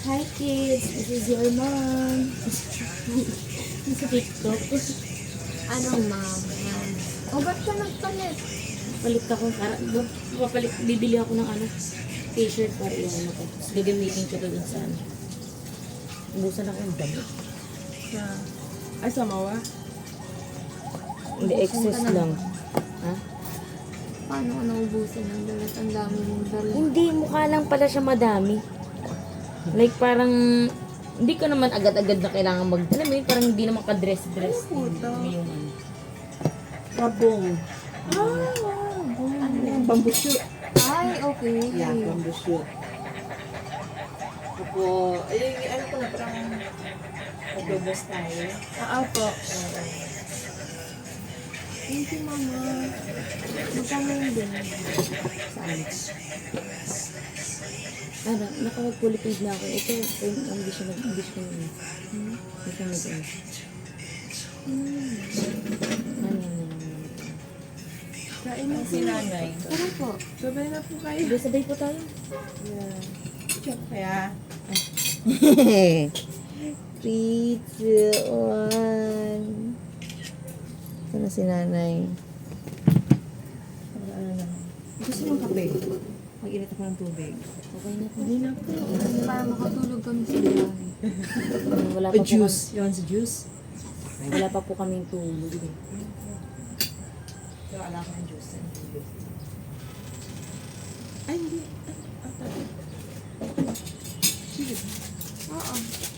Hi kids, this is your mom. Sa TikTok. Anong ma'am? Yan. O, ba't ka nagpalit? Palit ako, bibili ako ng t-shirt para yung ano ko. Tapos gagamitin ko doon sa ano. Ubusan ako yung damit. Ay, sa mawa? Hindi, excess lang. Ha? Paano ka naubusan ng dalat? Ang dami mong dalat. Hindi, mukha lang pala siya madami. Like parang, hindi ko naman agad-agad na kailangan magdala. May parang hindi naman ka-dress-dress. Yung ano. Pabong. Ano yan? Bamboo shoot. Ay, okay. Yeah, bamboo shoot. Ako, ay, ano ko na, parang magbabas tayo. Opo. Thank you, mama. Magkano yun din? Saan? Ano, nakapag-fully na ako. Ito, hindi siya nag-English ko yun. Hindi siya nag-English. Kain na si nanay. Tara po. Sabay na po kayo. Hindi, sabay po tayo. Yeah. Kaya, 3, 2, 1. Sana si nanay. ano na. Gusto mong kape? Mag-init ako ng tubig. Okay na po. Hindi na po. Para makatulog kami sa bahay. Wala pa po Juice. You want the juice? Wala pa po kaming tulog. Eh. So, wala ko ng juice. Ay, hindi. Sige. Oo. Ano?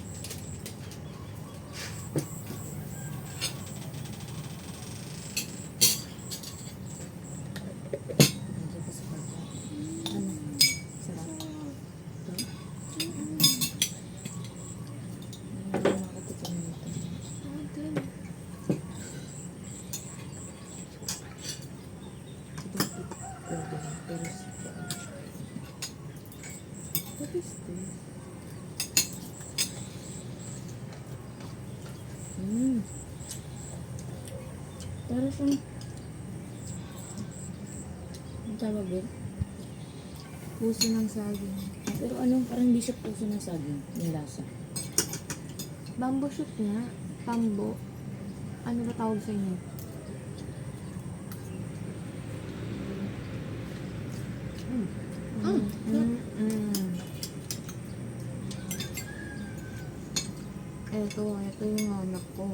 Sarap. Nakatikim nito. What is this? Para siyang ang tawag din? Puso ng saging. Pero ano, parang hindi siya puso ng saging. Yung lasa. Bamboo shoot nga. Tambo. Ano ba tawag sa inyo? Ito yung anak ko.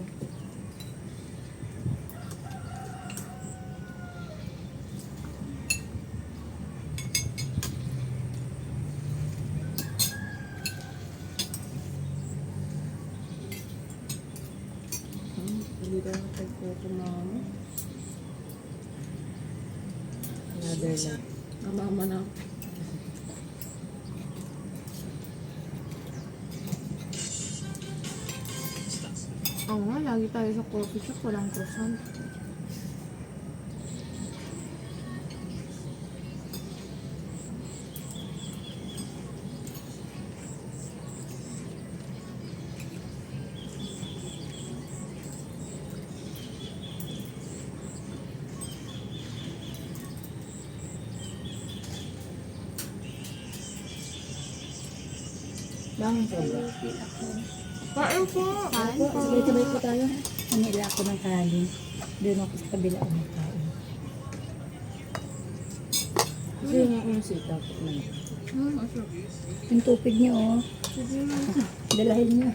Hindi daw nagpagkoko, mama. Another lang. Mama na. Oo nga, lagi tayo sa coffee shop, walang croissant. Bangon po ba? Kain po! Kain po. Sabay-sabay po tayo. Manila ako ng kanin. Doon ako sa kabila ako ng kain. Kasi yung ako ng sitaw. Yung tupig niyo, oh. Dalahin niyo.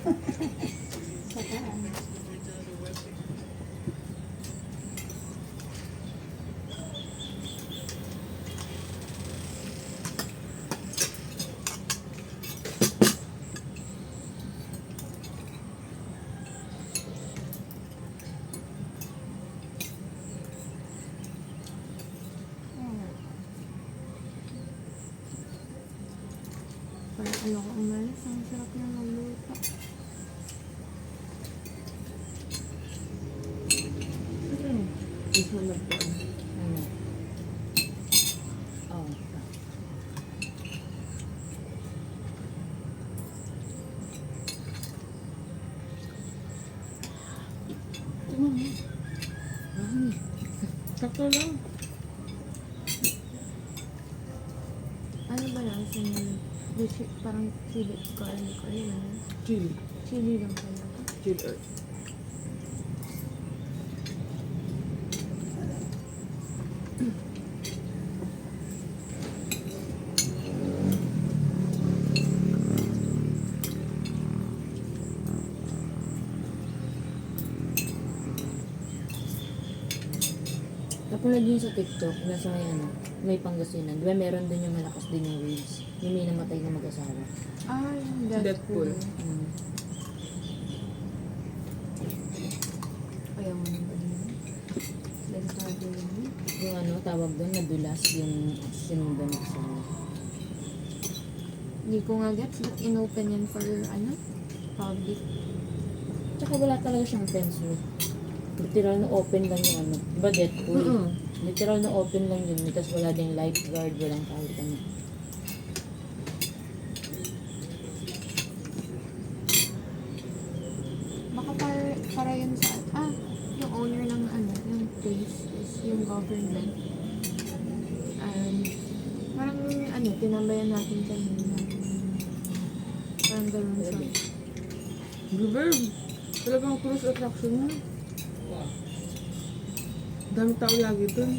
Parang ano ko umalis. Ang sarap na magluto. Ito na po. Ano? Oh. Sakto lang. Ano ba lang sa inyo? Parang chili, curry, Chili. chili lang pala. Chili earth. Kapag yun sa TikTok, nasa may Pangasinan. Di ba meron dun yung malakas din yung waves. Yung may namatay na mag-asawa. Ah, yung Deadpool. Deadpool. Mm. Ayaw mo nang ba din? Delikado yun. Yung tawag doon, nadulas yung sinundan ng asawa. Hindi ko nga gets, ba't inopen yan for, public? Tsaka wala talaga siyang fence eh. Literal na open lang yung Diba Deadpool? Mm-mm. Literal na open lang yun. Tapos wala ding lifeguard, walang kahit ano. Baka para yun sa, yung owner ng yung place is yung government. And, parang, tinambayan natin kanina. Parang gano'n siya. Bluebird. Talagang cruise attraction mo. Dami tao lagi dun.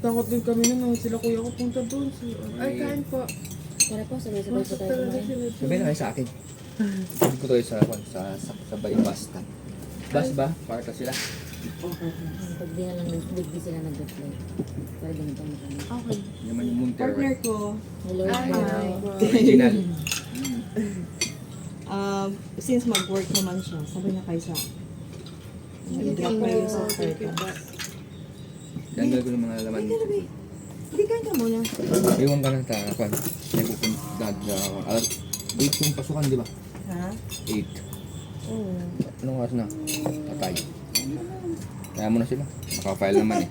Takot din kami na nung sila kuya ko punta dun. Ay, kain po. Tara po, sabay-sabay po Masok tayo talaga kumain. sila dun. Sabihin na kayo sa akin. Hindi ko tayo sa bypass stand. Bus ba? Parta sila. Pag di na lang di sila nag-apply. Para ganito mo kami. Okay. Naman yung Montero. Partner ko, Hello. Ay, Hi. Original. since mag-work naman siya, sabi niya kayo sa i-drop ko yung sa purpose. Danggal ko ng mga laman. Ay, gano'n ba? Hindi kain ka muna. Iwan ka ng tarapan. May pupunta. 8 yung pasukan, di ba? Ha? 8. Oo. Anong oras na? Patay. Kaya mo na sila. Nakafile naman eh.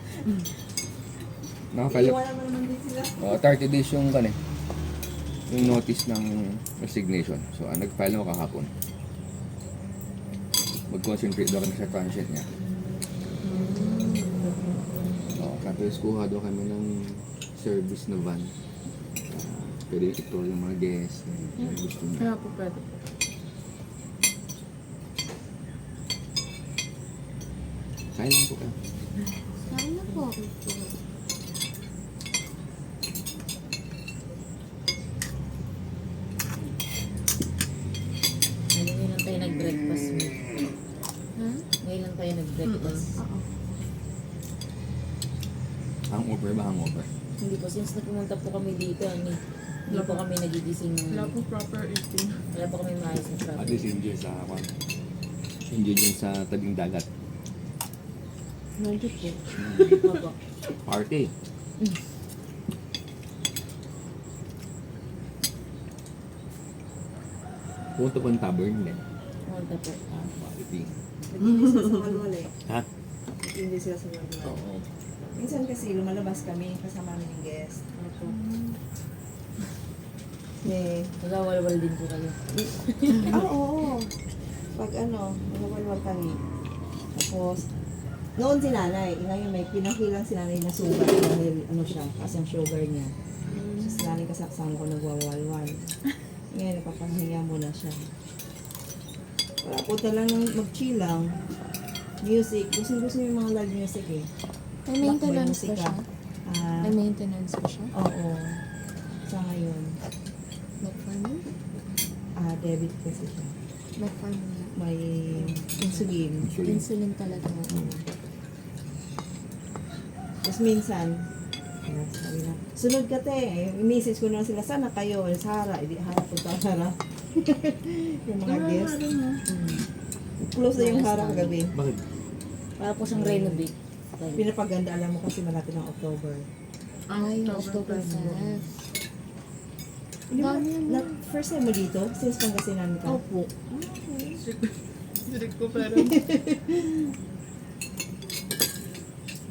Nakafile. Iiwanan mo naman din sila. 30 days yung yung notice ng resignation. So, nag-file ako kahapon. Mag-concentrate daw kami sa transient niya. Tapos kuha daw kami ng service na van. Pwede ito yung mga guests. Yung gusto niya. Kaya po pwede. Kaya lang po kayo. kain na po. Ngayon lang tayo nag-breakfast. Ha? Ngayon lang tayo nag-breakfast. Oo. Hangover ba? Hangover. Hindi po, since nagpumunta po kami dito, hindi po kami nagigising ng... Wala pong proper eating. Wala po kami maayos na At travel. least enjoy sa enjoy dyan sa tabing dagat. Nandiyo po. Opo. Party. Punta po ang tavern din. Pumunta po. Party. Hindi sila sa Malwale. Ha? Hindi sila sa Malwale. Oo. Minsan kasi lumalabas kami kasama namin yung guest. Opo. Eh, Nagawalwal din po kayo. oo. Pag lumawalwal kami. Tapos, noon si nanay, ngayon may pinakilang si nanay na sugar dahil siya, kasi ang sugar niya. So, si nanay kasama ko nagwawalwal. Ngayon, napapahinga muna siya. Wala, punta lang ng mag-chill lang. Music, gusto yung mga live music eh. May maintenance ba Musika. siya? Ah, May maintenance ba siya? oo. Sa ngayon, Metformin? debit kasi siya. Metformin na. May insulin. Insulin talaga. Tapos minsan, sabi na, sunod ka te. I-message ko na sila, sana kayo, Sara, hindi harap ko Sara. Yung mga guests. Close na yung harap kagabi. Bakit? Para po siyang renovate. Okay. Pinapaganda, alam mo kasi malapit ng October. Ay, October 5. Hindi ba, Dami yun. first time mo dito? Since Pangasinan ka? Opo. Sirik ko pero.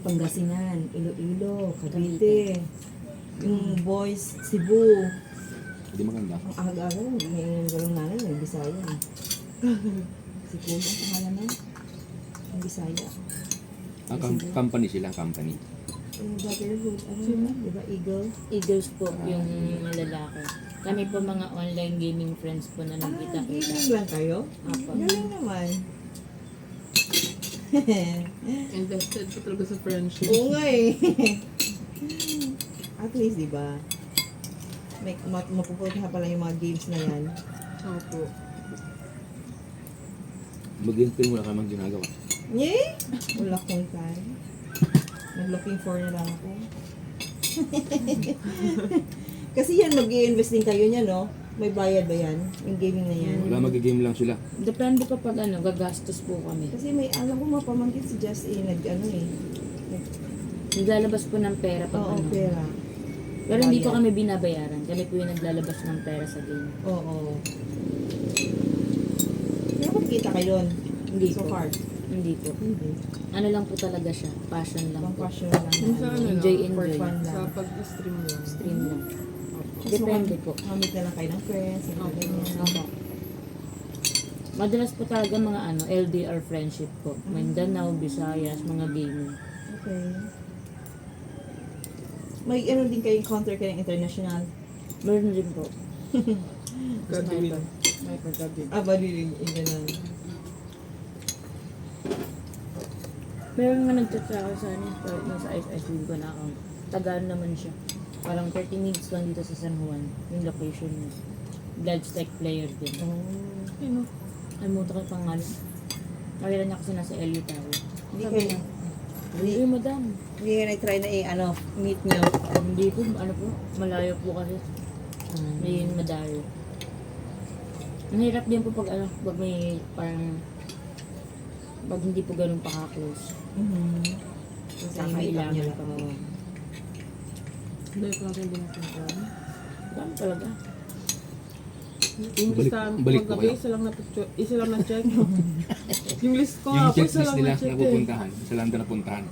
Pangasinan, Iloilo, Cavite. Yung boys, Cebu. Hindi maganda. Ang aga-aga lang, ngayon galong nanay, may Bisaya. Si Kuya, ang pangalan na? Ang Bisaya. Company sila, company. Yung brotherhood, ano yun? Di ba, Eagle? Eagles po yung malalaki. Kami po mga online gaming friends po na nagkita-kita. Gaming lang kayo? Apo. Galing naman. Invested po talaga sa friendship. Oo nga eh. At least, di ba? May mapupunta pala yung mga games na yan. Opo. Mag-gameplay mo na kamang ginagawa. Yay! Wala kong time. Nag-looking for na lang ako. Kasi yan, mag-i-invest din kayo niya, no? May bayad ba yan? Yung gaming na yan? Wala, mag-game lang sila. Depende pa pag ano, gagastos po kami. Kasi may, alam ko mga pamangkin si Just nag-ano eh. Naglalabas po ng pera pag Oo, ano. pera. Pero hindi po Bayad. kami binabayaran. Kami po yung naglalabas ng pera sa game. Oo. Pero kumikita kayo doon? Hindi So po. far? Hindi po. Hindi. Ano lang po talaga siya. Passion lang Pang po. passion lang. Yung sa ano Enjoy, lang, For enjoy. fun sa lang. pag-stream lang. Stream lang. Tapos Depende po. Mamit na lang kayo ng friends. Yung Okay. ganyan. Opo. Madalas po talaga mga ano, LDR friendship po. Mindanao, Visayas, mga gaming. Okay. May ano din kayo encounter kayo international? Meron din po. Gagawin. Sniper. May paggagawin. Baliling yung ganun. Meron nga nag-chat sa akin sa ano, sa ISIS ko na account. Tagaan naman siya. Parang 30 minutes lang dito sa San Juan. Yung location niya. Bloodstack player din. Sino? Ay, muta ko yung pangalan. Nakita niya kasi nasa LU Tower. Hindi kayo. Ay, madam. Hindi kayo na-try na meet nyo. Hindi po, ano po, malayo po kasi. May madayo. Ang hirap din po pag ano, pag may parang pag hindi po ganun pa-close. Kasi Kakailangan niya pa lang. po. Hindi ko natin binapuntahan. Dami talaga. Yung Balik- listahan ko balik po kagabi, kayo. isa lang na-check. Yung list ko Yung ako, isa checklist lang nila na-check na eh. pupuntahan. Isa lang na napuntahan.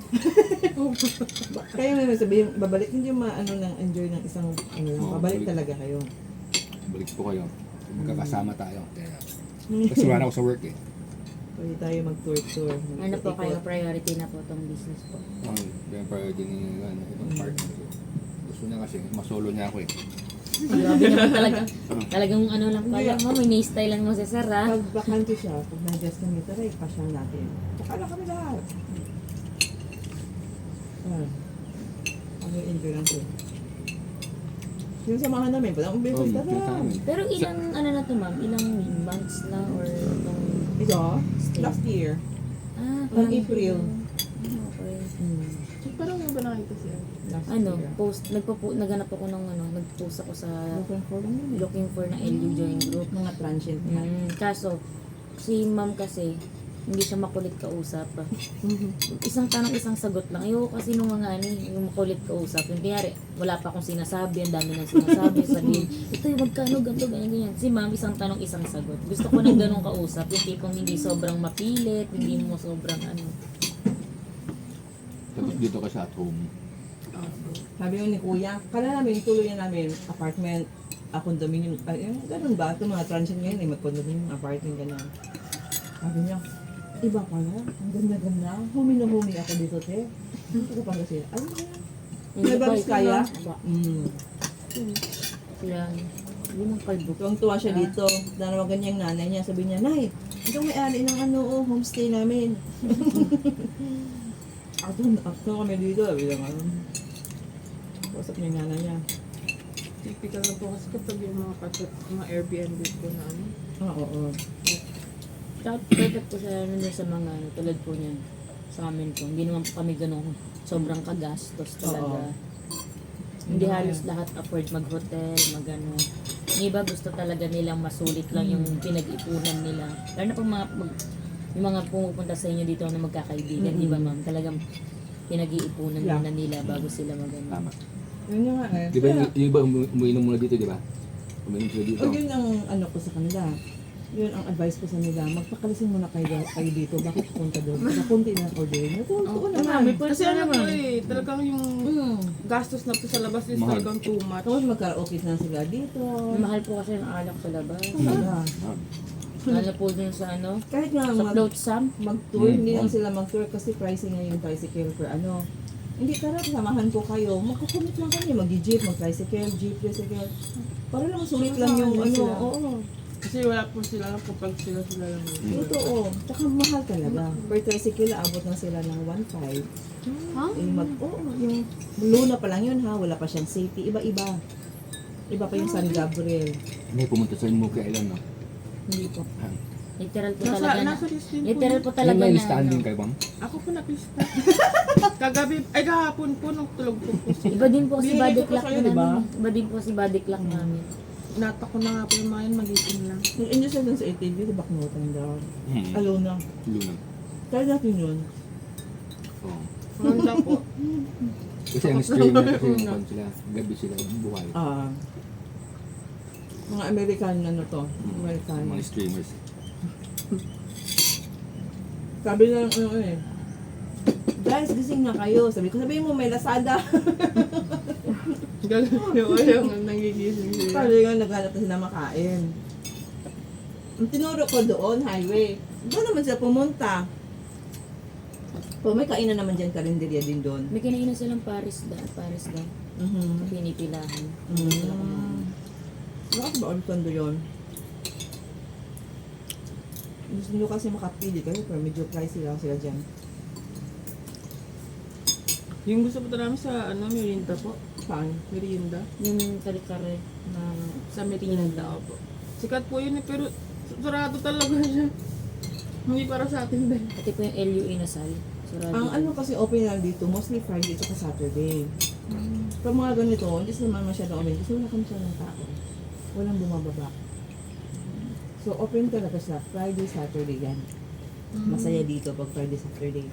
Kaya may sabihin, babalik hindi yung maano ng enjoy ng isang ano lang. Oo, Babalik balik. talaga kayo. Balik po kayo. Magkakasama tayo. Kasi wala ako sa work eh. Pwede tayo mag-tour-tour. Ano po kayo, priority na po tong business po. Yung priority ni itong partner ko. Gusto niya kasi, masolo niya ako eh. Grabe naman talaga. Talagang ano lang pala mo, may style lang mo si Sir ha. Pag bakante siya, pag nag-guest kami, tara, ipasyal natin. Tsaka lang kami lahat. Ano enjoy lang siya. Yung samahan namin, parang Oh, umbibig yung sa amin. Pero ilang ano na to ma'am, ilang months lang or itong Ito, stay? last year. Parang April. Okay. Parang yung ba nakita siya? Last Ano, year. post, naganap ako ng ano, nag-post ako sa Looking for lang yun eh. looking for na LU join group. Mga transient na. Kaso, si ma'am kasi, hindi siya makulit kausap. Isang tanong, isang sagot lang. Ayoko kasi nung mga ano, yung makulit kausap. Yung kanyari, wala pa akong sinasabi, ang dami nang sinasabi, sabihin, ito yung magkano, ganito, ganyan, ganyan. Si ma'am, isang tanong, isang sagot. Gusto ko ng ganong kausap, yung tipong hindi sobrang mapilit, hindi mo sobrang ano. Tapos dito ka sa at home. Sabi yun ni Kuya, kala namin, tuloy na namin, apartment, condominium, ganun ba? Ito mga transient ngayon, mag-condominium, apartment, ganyan. Sabi niya, iba pala, ang ganda-ganda, humi na humi ako dito, te. Ito ko pala siya, ano ba yan? May babs kaya? Aba, kaya, hindi mong kalbo. Tuwang-tuwa siya dito, dalawa ganyang nanay niya, sabi niya, Nay, ikaw may-ari ng homestay namin. Ako kami dito, bilang ano. Kausap niya yung nanay niya. Typical na po kasi kapag yung mga Airbnb ko na ano. Oo. Tsaka perfect po siya nun sa mga ano, tulad po niyan sa amin po. Hindi naman po kami ganun sobrang kagastos talaga. Oo. Hindi halos lahat afford mag-hotel, mag-ano. Yung iba gusto talaga nilang masulit lang yung pinag-ipunan nila. Lalo na pag yung mga pumupunta sa inyo dito na magkakaibigan, di ba ma'am? Talagang pinag-iipunan Yeah. muna nila bago sila mag-ano. Tama. Yun nga eh. Di ba yung iba umiinom muna dito, di ba? Umiinom sila dito. O yun ang ano ko sa kanila. Yun ang advice ko sa nila. Magpakalisin muna kayo dito. Bakit punta doon? Baka kunti na order nyo. Totoo naman. Kasi ano po eh, talagang yung Mm. gastos na po sa labas is Mahal. talagang too much. Tapos magkaraoke na sila dito. Mahal po kasi ang alak sa labas. Talaga. Lalo po dun sa ano, Kahit nga sa float sam. mag-tour, Mm. hindi lang sila mag-tour kasi pricing nga yung tricycle per ano. Hindi tara, samahan ko kayo. Magkukumit lang kami, mag-jeep, mag-tricycle, jeep, tricycle. Para lang sulit lang yung Samahan ano, sila. oo. Kasi wala po sila kapag sila lang. Totoo. Tsaka mahal talaga. Per tricycle, abot na sila ng 1.5. Ha? Yung luna pa lang yun ha, wala pa siyang safety. Iba-iba. Iba pa yung San Gabriel. May pumunta sa inyo kailan, no? Hindi po. Ah. Literal po talaga na. Nasa listing po. Literal po May talaga may na. listahan ano. din kayo, ma'am? Ako po napista. Kahapon po nung tulog po po sila. Iba din po si Binigay body ko pa clock sa'yo, namin. diba? Iba din po si body clock namin. Nata ko na nga po yung mga yun, magising lang. Yung inyo dun sa ATV, di baknutan daw. Alona. Luna. Try natin yun. Oo. Maganda po. Kasi ang streamer kasi yung kwan sila, gabi sila buhay. Mga American ano to. American. Mga streamers. Sabi na lang ano eh. Guys, gising na kayo. Sabihin mo may Lazada. Gano'n yung nangigising sila. Sabi nga naghanap na sila makain. Ang tinuro ko doon, highway. Doon naman sila pumunta. May kainan naman dyan, karinderya din doon. May kinainan silang Paris daw. Pinipilahan. Bakit ba ulit kondo yun? Gusto nyo kasi makapili kayo, pero medyo pricey lang sila dyan. Yung gusto po namin sa merienda po. Saan? Merienda. Yung kare-kare na Sa merienda po. Sikat po yun eh, pero sarado talaga siya. Hindi para sa atin din. pati po yung LUA na sal. Sarado. Ang ano kasi open lang dito, mostly Friday at Saturday. Pag mga ganito, hindi sila naman masyadong open kasi wala kami ng tao. Walang bumababa. So open talaga siya, Friday, Saturday yan. Masaya dito pag Friday, Saturday.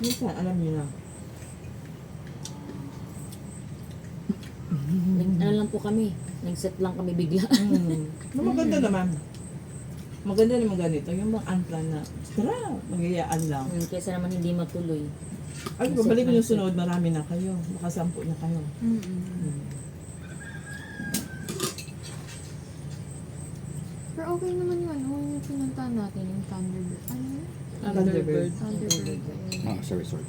Minsan, alam niyo na. Ano lang po kami. Nag-set lang kami bigla. Maganda naman. Maganda naman ganito. Yung mga unplanned na, tara, magyayaan lang. Kaysa naman hindi matuloy. Ay, pabalik ko yung sunod, marami na kayo. Makasampu na kayo. Pero okay naman yung yung pinuntahan natin, yung Thunderbird. Ano yun? Thunderbird. Thunderbird. Sa resort.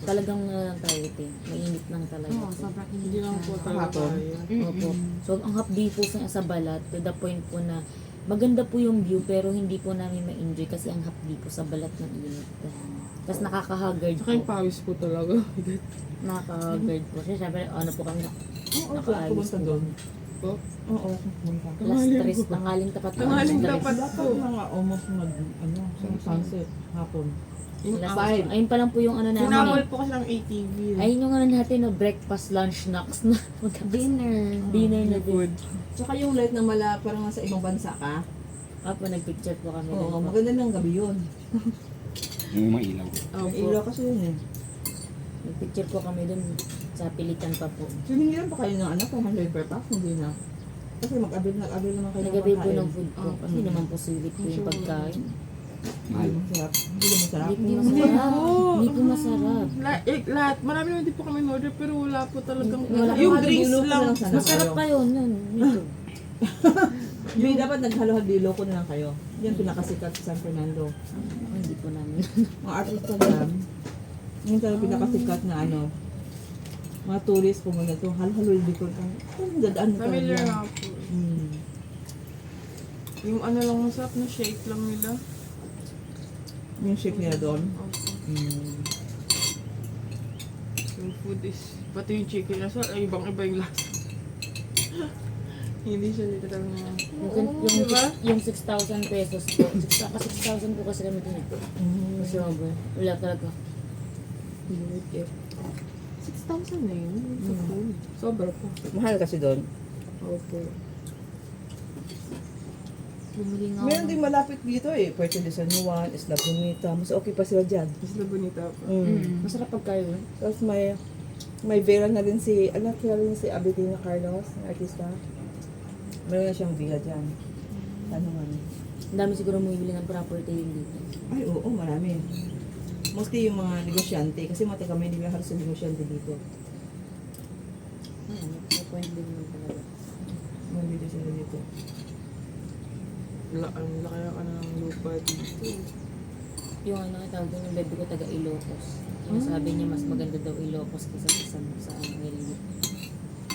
Talagang tayo ito. Mainit lang talaga. Oo, sobrang Hindi init lang siya. po talaga Hapon. kaya. Opo. So, ang hapdi po sa balat, to the point po na maganda po yung view, pero hindi po namin ma-enjoy kasi ang hapdi po sa balat ng init. Tapos nakaka-haggard Saka yung po. pawis po talaga. Nakaka-haggard po. Kasi syempre, ano po kami, Oo, nakaayos pumunta po. doon. Po. Oo, pumunta. Last stress, tanghaling tapat. Tanghaling stress. tapat. Dapat mga almost sunset hapon. Yung Last- Five. Ayun pa lang po yung ano namin. Sinawal po kasi ng ATV. Ayun yung ano natin, no, breakfast, lunch, snacks na. Dinner. Dinner na din. Food. Tsaka yung light na parang nasa ibang bansa ka. Apo, nagpicture po kami. Oo, doon po. maganda ng gabi yun. Yung mga ilaw. Ang ilaw kasi yun eh. Nagpicture po kami dun sa pilitan pa po. Siningilan pa kayo ng 500 per pack? Hindi na. Kasi mag-abil naman kayo Nagabi po pagkain. ng food po. Kasi naman po sulit po yung pagkain. Mahal. Masarap. Hindi na masarap. Hindi po masarap. Hindi po masarap. Lahat. Marami naman din po kami order pero wala po talagang... Wala. Yung Halo-halo drinks bilog lang. na lang sana Masarap kayo. pa yun. Yun. Ito. Yung dapat naghalo-halo ko na lang kayo. Yan pinakasikat sa San Fernando. Hindi po namin. Mga artista dyan. Yung talagang pinakasikat na mga tourist pumunta to. Halo-halo dito. Dadaan mo Familiar talaga. nga po. Mm. Yung lang masarap na shake lang nila. Yung shake nila doon. Opo. Mm. Yung food is... Pati yung chicken na ay ibang-iba yung lasa. Hindi siya literal na... Yung 6,000 pesos po. 6,000 po kasi kami din. Kasi wala talaga. 6,000 na yun. Sa food. Sobra po. Mahal kasi doon. Opo. Bumili nga Meron din malapit dito eh. Puerto de San Juan, Isla Bonita. Mas okay pa sila dyan. Mas na bonita po. Masarap pagkain. Tapos may vera na rin si, anak kaya rin si Abetina Carlos, na artista. Meron na siyang villa dyan. Ano nga. Ang dami siguro bumibili ng property din dito. Ay, oo, marami. Mostly yung mga negosyante. Kasi mati kami hindi halos yung negosyante dito. Ayun, may point din naman talaga. Mga video sila dito. Ang laki ka na ng lupa dito. Yung ano, tawag doon yung baby ko taga Ilocos. Sabi niya mas maganda daw Ilocos kaysa sa LU.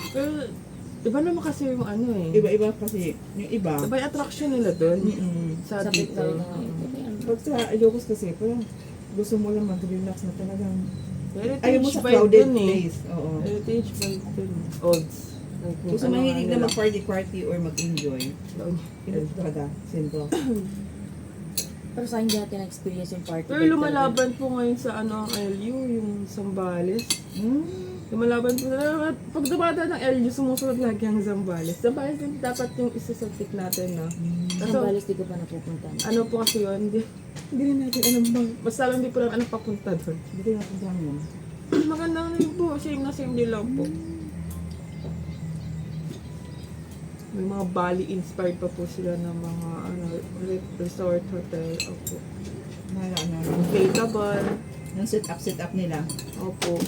Pero, iba naman kasi yung ano eh. Iba-iba kasi. Yung iba. Iba yung attraction nila doon. Sa Sa dito. Pictor na nga yun. Ito yan. Pag sa Ilocos kasi, parang gusto mo lang mag-relax na talagang Heritage ayaw mo sa vibe crowded dun eh. place. Oo. Heritage vibe dun. Odds. Like, Gusto ano mahilig nga na nila. mag-party or mag-enjoy. Lang. Ito talaga, sento. Pero sa akin dati na-experience yung party. Pero vibe lumalaban po ngayon sa ano ang LU, yung Zambales. Lumalaban po na. Pag dumada ng LU, sumusunod lagi ang Zambales. Zambales din dapat yung isa sa pick natin, no? talaga. Sa Balis, di ko pa napupunta. Ano po kasi yun, hindi rin natin alam ba. Basta lang hindi po lang alam papunta doon. Hindi ko napunta yun. Maganda na yun po, same na same din lang po. May mga Bali-inspired pa po sila ng mga ano, resort, hotel. Opo. Nala, Inflatable. Yung set up nila. Opo.